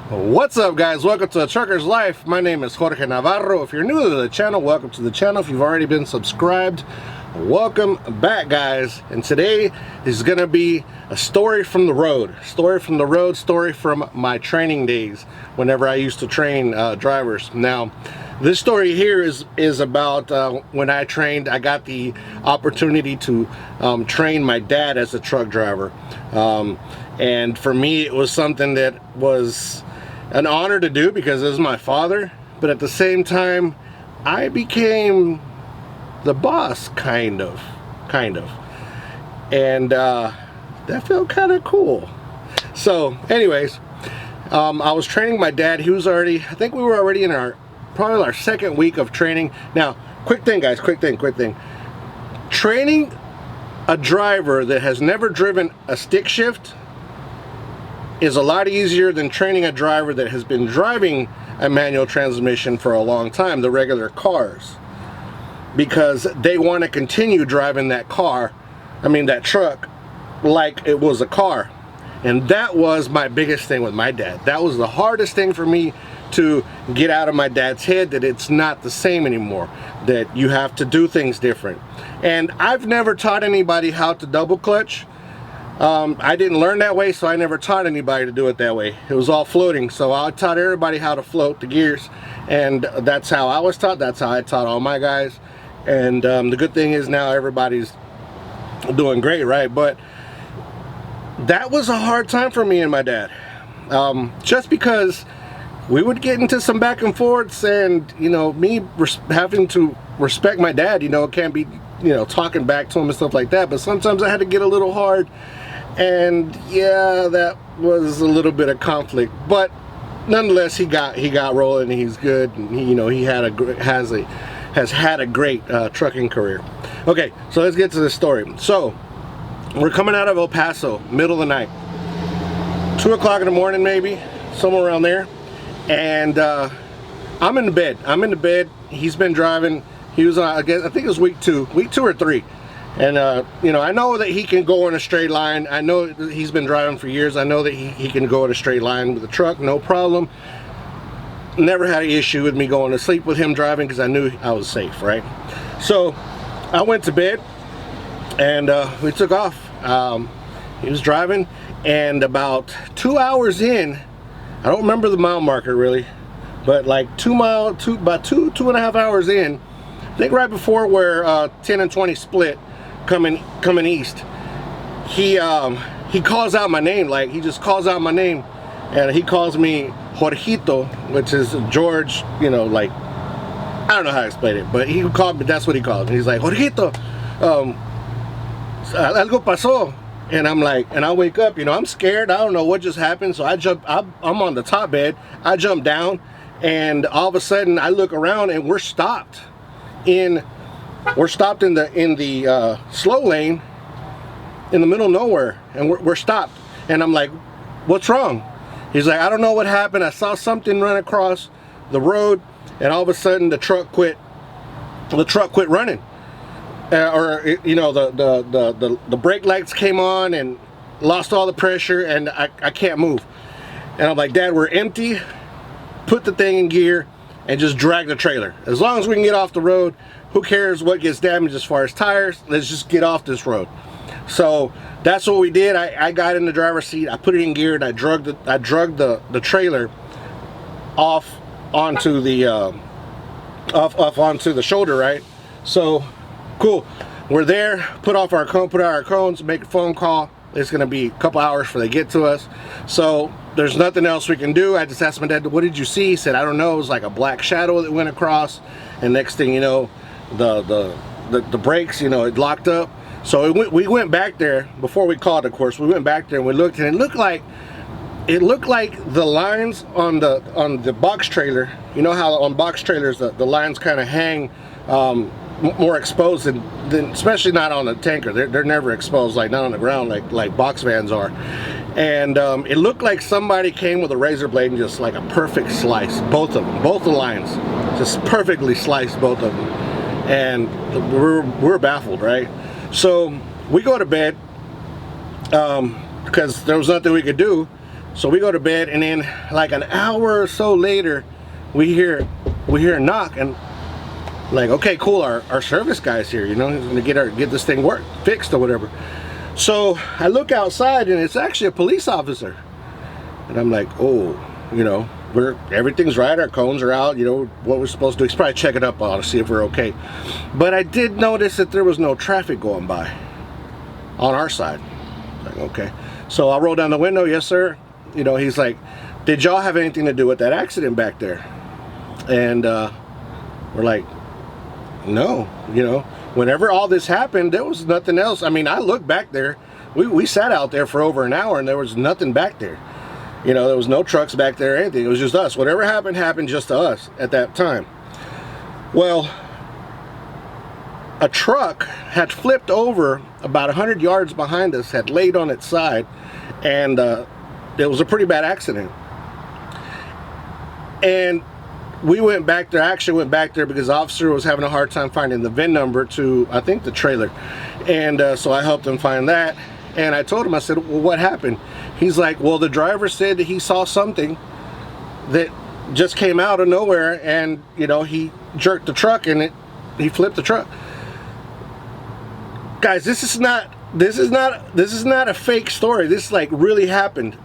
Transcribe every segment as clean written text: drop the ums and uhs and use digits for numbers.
What's up, guys? Welcome to A Trucker's Life. My name is Jorge Navarro. If you're new to the channel, welcome to the channel. If you've already been subscribed, welcome back, guys. And today is gonna be a story from the road. Story from my training days whenever I used to train drivers. Now, this story here is about when I trained. I got the opportunity to train my dad as a truck driver. And for me, it was something that was an honor to do because it was my father, but at the same time I became the boss, kind of, and that felt kind of cool. So anyways, I was training my dad. He was already, I think we were already in probably our second week of training. Now, quick thing, guys, quick thing. Training a driver that has never driven a stick shift is a lot easier than training a driver that has been driving a manual transmission for a long time, the regular cars, because they want to continue driving that truck, like it was a car. And that was my biggest thing with my dad. That was the hardest thing for me to get out of my dad's head, that it's not the same anymore, that you have to do things different. And I've never taught anybody how to double clutch. I didn't learn that way, so I never taught anybody to do it that way. It was all floating, so I taught everybody how to float the gears, and that's how I was taught. That's how I taught all my guys. And the good thing is now everybody's doing great, right? But that was a hard time for me and my dad, just because we would get into some back and forths, and me having to respect my dad, can't be talking back to him and stuff like that, but sometimes I had to get a little hard. And yeah, that was a little bit of conflict, but nonetheless, he got rolling, and he's good, and he has had a great trucking career. Okay, so let's get to the story. So we're coming out of El Paso, middle of the night, 2 o'clock in the morning, maybe somewhere around there, and I'm in the bed. He's been driving. He was I think it was week two or three. And I know that he can go in a straight line. I know that he's been driving for years. I know that he can go in a straight line with the truck, no problem. Never had an issue with me going to sleep with him driving, because I knew I was safe, right? So I went to bed, and we took off. He was driving, and about 2 hours in, I don't remember the mile marker really, but like about two and a half hours in, I think right before where 10 and 20 split, coming east, he calls out my name. Like, he just calls out my name, and he calls me Jorgito, which is George, like, I don't know how to explain it, but he called me, that's what he called me. He's like, Jorgito, algo pasó. And I'm like, and I wake up, I'm scared, I don't know what just happened. So I'm on the top bed, I jump down, and all of a sudden I look around, and we're stopped in the slow lane in the middle of nowhere, and we're stopped. And I'm like, what's wrong? He's like, I don't know what happened. I saw something run across the road, and all of a sudden the truck quit running, the brake lights came on and lost all the pressure, and I can't move. And I'm like, Dad, we're empty. Put the thing in gear and just drag the trailer. As long as we can get off the road, who cares what gets damaged as far as tires? Let's just get off this road. So that's what we did. I got in the driver's seat, I put it in gear, and I drug the trailer off onto the onto the shoulder, right? So cool. We're there, put out our cones, make a phone call. It's gonna be a couple hours before they get to us. So there's nothing else we can do. I just asked my dad, what did you see? He said, I don't know. It was like a black shadow that went across, and next thing you know, the brakes, it locked up. So we went back there before we called, of course. We went back there and we looked, and it looked like the lines on the box trailer. You know how on box trailers the lines kind of hang more exposed than especially not on a tanker. They're never exposed, like not on the ground like box vans are. And it looked like somebody came with a razor blade and just like a perfect slice, both the lines, just perfectly sliced both of them. And we're baffled, right? So we go to bed because there was nothing we could do. So we go to bed, and then like an hour or so later, we hear a knock, and like, okay, cool, our service guy's here, you know, he's gonna get this thing fixed or whatever. So I look outside, and it's actually a police officer, and I'm like, oh, you know, everything's right, our cones are out, you know what we're supposed to do. He's probably checking up on us to see if we're okay. But I did notice that there was no traffic going by on our side. Like, okay, so I roll down the window. Yes, sir. You know, he's like, did y'all have anything to do with that accident back there? And we're like, no. You know, whenever all this happened, there was nothing else. I mean, I looked back there, we sat out there for over an hour, and there was nothing back there. You know, there was no trucks back there or anything. It was just us. Whatever happened just to us at that time. Well, a truck had flipped over about 100 yards behind us, had laid on its side, and it was a pretty bad accident. And we went back there, actually went back there because the officer was having a hard time finding the VIN number to, I think, the trailer. And so I helped him find that. And I told him, I said, well, what happened? He's like, well, the driver said that he saw something that just came out of nowhere, and, you know, he jerked the truck, and he flipped the truck. Guys, this is not a fake story. This like really happened.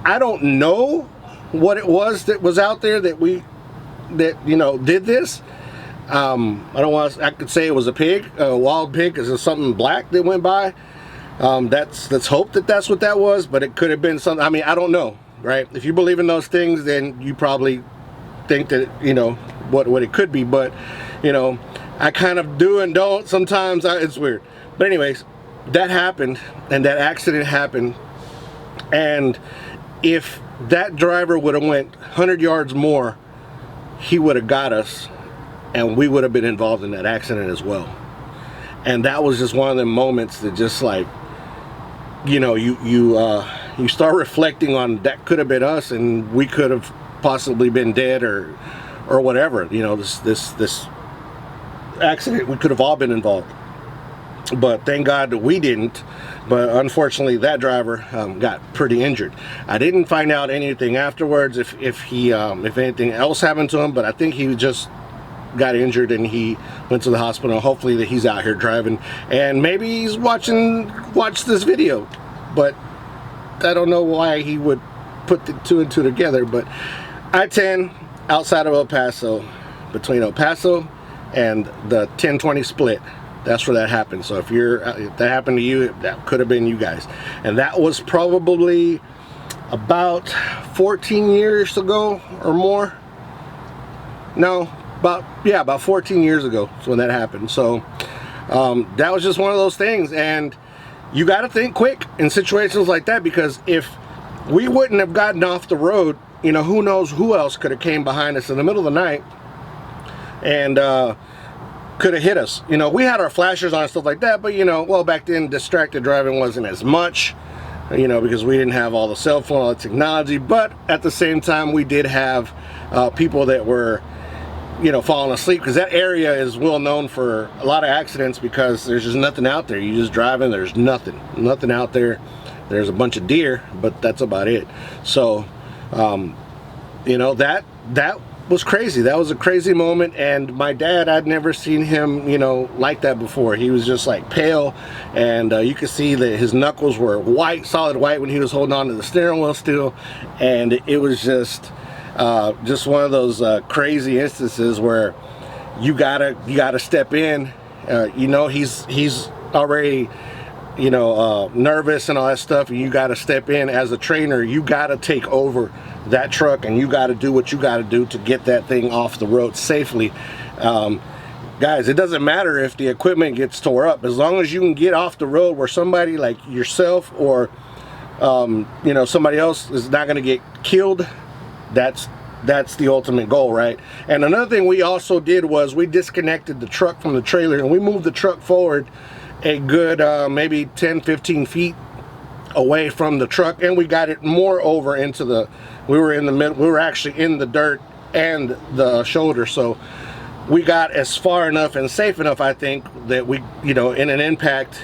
I don't know what it was that was out there that you know did this. I could say it was a pig, a wild pig, because there's something black that went by. Let's hope that that's what that was, but it could have been something. I mean, I don't know, right? If you believe in those things, then you probably think that, you know, what it could be. But, you know, I kind of do and don't sometimes. It's weird. But anyways, that happened, and that accident happened, and if that driver would have went 100 yards more, he would have got us, and we would have been involved in that accident as well. And that was just one of them moments that just like, you know, you start reflecting on that could have been us, and we could have possibly been dead or whatever. You know, this accident, we could have all been involved. But thank God that we didn't. But unfortunately, that driver got pretty injured. I didn't find out anything afterwards if anything else happened to him, but I think he just got injured and he went to the hospital. Hopefully that he's out here driving, and maybe he's watched this video. But I don't know why he would put the two and two together. But I-10 outside of El Paso, between El Paso and the 1020 split. That's where that happened. So if that happened to you, that could have been you guys. And that was probably about 14 years ago or more. No, about 14 years ago is when that happened. So that was just one of those things. And you got to think quick in situations like that, because if we wouldn't have gotten off the road, you know, who knows who else could have came behind us in the middle of the night and could have hit us. You know, we had our flashers on and stuff like that, but, you know, well, back then distracted driving wasn't as much, you know, because we didn't have all the cell phone, all the technology. But at the same time, we did have people that were, you know, falling asleep, because that area is well known for a lot of accidents, because there's just nothing out there. You just driving, there's nothing out there. There's a bunch of deer, but that's about it. So you know, that was crazy. That was a crazy moment. And my dad, I'd never seen him, you know, like that before. He was just like pale, and you could see that his knuckles were white, solid white, when he was holding on to the steering wheel still. And it was just one of those crazy instances where you gotta step in. You know, he's already, you know, nervous and all that stuff, and you gotta step in as a trainer. You gotta take over that truck, and you got to do what you got to do to get that thing off the road safely. Guys, it doesn't matter if the equipment gets tore up, as long as you can get off the road where somebody like yourself or you know, somebody else is not going to get killed. That's the ultimate goal, right? And another thing we also did was we disconnected the truck from the trailer, and we moved the truck forward a good maybe 10-15 feet away from the truck, and we got it more over into the, we were in the middle, we were actually in the dirt and the shoulder. So we got as far enough and safe enough, I think, that we, you know, in an impact,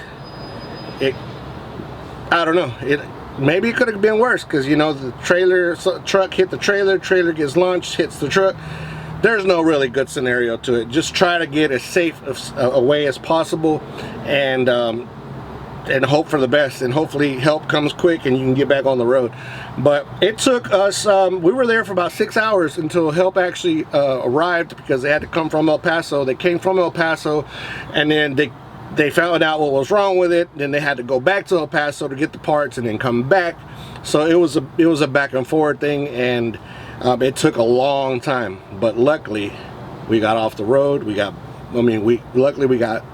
I don't know, maybe it could have been worse, because you know, the truck hit the trailer gets launched, hits the truck. There's no really good scenario to it. Just try to get as safe a way as possible, and hope for the best, and hopefully help comes quick and you can get back on the road. But it took us, we were there for about 6 hours until help actually arrived, because they had to come from El Paso. They came from El Paso, and then they found out what was wrong with it. Then they had to go back to El Paso to get the parts and then come back. So it was a back and forward thing, and it took a long time. But luckily we got off the road. Luckily we got,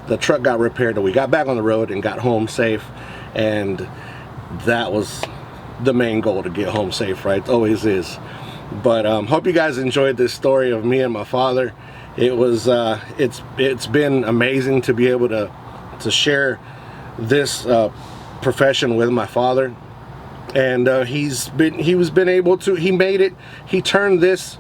the truck got repaired, and we got back on the road and got home safe. And that was the main goal, to get home safe, right? It always is. But hope you guys enjoyed this story of me and my father. It was it's been amazing to be able to share this profession with my father. And he made it. He turned this,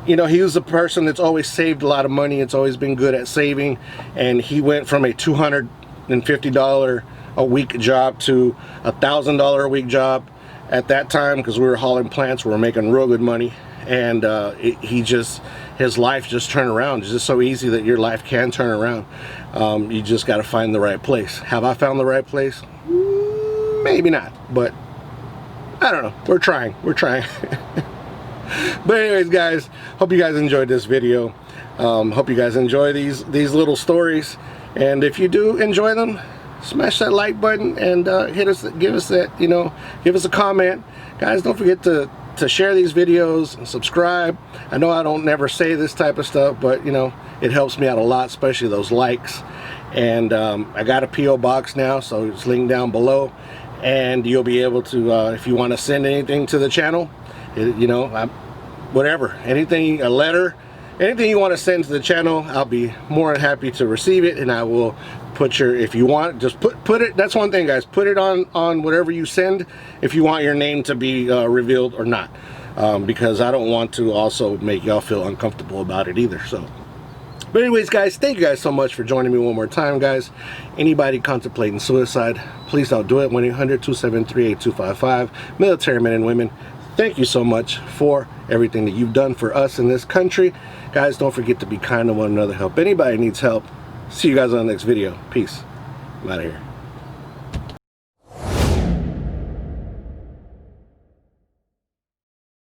you know, he was a person that's always saved a lot of money. It's always been good at saving, and he went from a $250 a week job to a $1,000 a week job at that time, because we were hauling plants. We were making real good money, and his life just turned around. It's just so easy that your life can turn around. You just got to find the right place. Have I found the right place? Maybe not, but I don't know. We're trying. But anyways, guys, hope you guys enjoyed this video. Hope you guys enjoy these little stories, and if you do enjoy them, smash that like button and give us a comment, guys. Don't forget to share these videos and subscribe. I know I don't never say this type of stuff, but you know, it helps me out a lot, especially those likes. And I got a P.O. box now, so it's linked down below, and you'll be able to, if you want to send anything to the channel, you know, whatever, anything, a letter, anything you want to send to the channel, I'll be more than happy to receive it. And I will put your, if you want, just put it, that's one thing, guys, put it on whatever you send, if you want your name to be revealed or not, because I don't want to also make y'all feel uncomfortable about it either. So, but anyways, guys, thank you guys so much for joining me one more time, guys. Anybody contemplating suicide, please don't do it. 1-800-273-8255. Military men and women, thank you so much for everything that you've done for us in this country. Guys, don't forget to be kind to one another. Help anybody needs help. See you guys on the next video. Peace. I'm out of here.